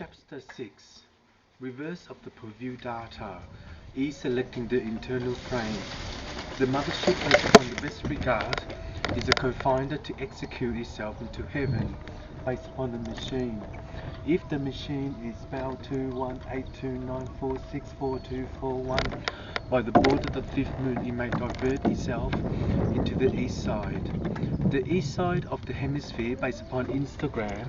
Chapter 6 Reverse of the preview data is selecting the internal frame. The mothership based upon the best regard is a co-finder to execute itself into heaven based upon the machine. If the machine is spelled 21829464241 by the board of the fifth moon, it may divert itself into the east side. The east side of the hemisphere based upon Instagram,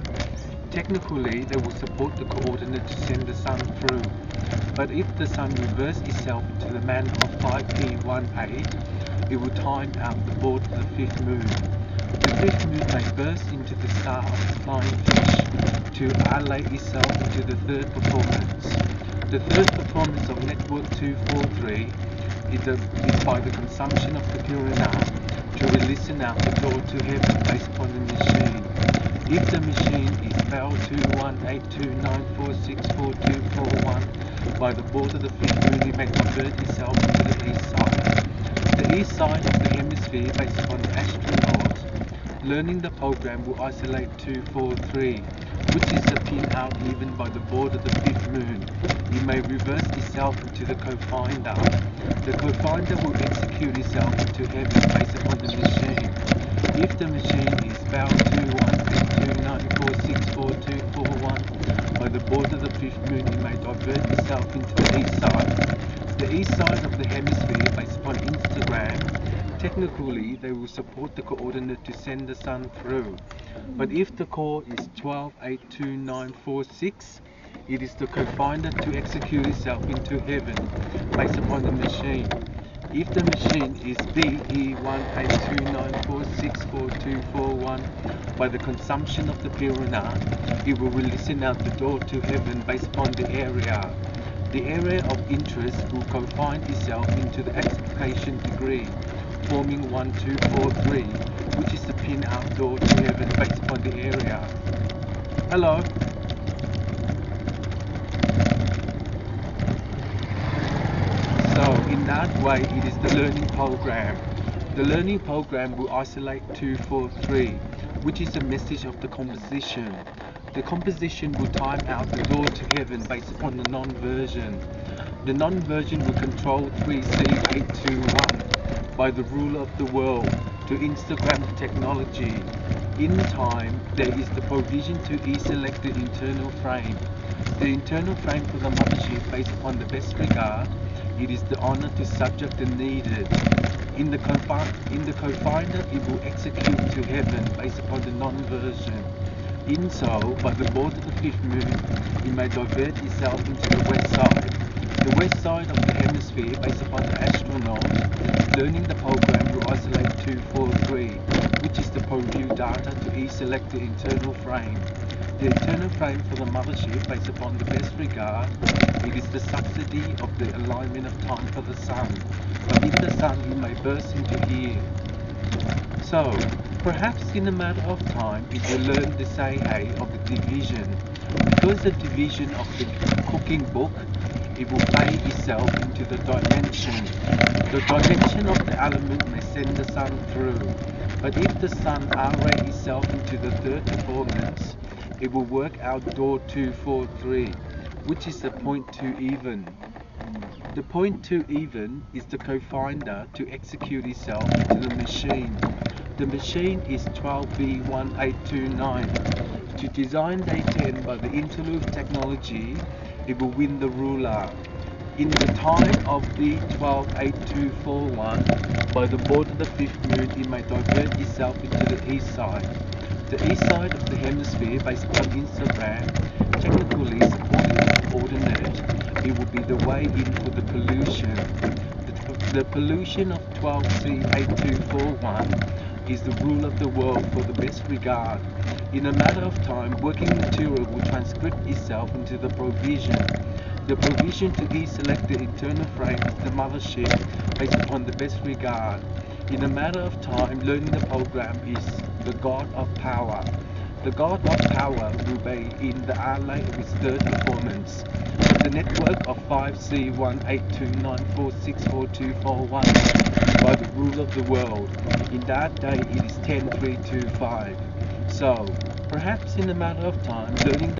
technically they will support the coordinate to send the sun through. But if the sun reverses itself into the manner of 5P18, it will time out the board of the fifth moon. The fifth moon may burst into the star of the flying fish to allay itself into the third performance. The third performance of network 243 is by the consumption of the Purana to releasing out the door to heaven based upon the machine. If the machine is spelled 21829464241 by the board of the fifth moon, it may convert itself into the east side. The east side of the hemisphere based upon the astronaut learning the program will isolate 243, which is a pin out even by the board of the fifth moon. It may reverse itself into the co-finder. The co-finder will execute itself into heaven based upon the machine. If the machine is spelled 21829464241 by the board of the fifth moon, it may divert itself into the east side. The east side of the hemisphere based upon Instagram, technically they will support the coordinate to send the sun through. But if the core is 1282946, it is the co-finder to execute itself into heaven based upon the machine. If the machine is BE1829464241 by the consumption of the Purana, it will releasing out the door to heaven based upon the area. The area of interest will confine itself into the explication degree, forming 1243, which is the pin out door to heaven based upon the area. Hello. So in that way, it is the learning program. The learning program will isolate 243, which is the message of the composition. The composition will time out the door to heaven based upon the non-version. The non-version will control 3C821 by the ruler of the world to Instagram technology. In time, there is the provision to e-select the internal frame. The internal frame for the mothership based upon the best regard, it is the honor to subject the needed. In the co-finder, it will execute to heaven based upon the non-version. In so, by the board of the fifth moon, it may divert itself into the west side. The west side of the hemisphere, based upon the astronaut, learning the program will isolate 243, which is the preview data to e-select the internal frame. The internal frame for the mothership, based upon the best regard, it is the subsidy of the alignment of time for the sun. But in the sun, you may burst into here. So, perhaps in a matter of time, it will learn the say of the division. Because the division of the cooking book, it will play itself into the dimension. The dimension of the element may send the sun through. But if the sun array itself into the third performance, it will work out door 243, which is the point 2 even. The point 2 even is the co-finder to execute itself into the machine. The machine is 12B1829. To design day 10 by the interlude technology, it will win the ruler. In the time of B128241, by the board of the fifth moon, it may divert itself into the east side. The east side of the hemisphere, based upon Instagram, technically supporting the coordinate, it will be the way in for the pollution. The pollution of 12C8241 is the rule of the world for the best regard. In a matter of time, working material will transcript itself into the provision. The provision to e-select the internal frame of the mothership based upon the best regard. In a matter of time, learning the program is the God of Power. The God of Power will be in the allay of its third performance. The network of 5C1829464241 by the rule of the world. In that day, it is 10325. So, perhaps in a matter of time, learning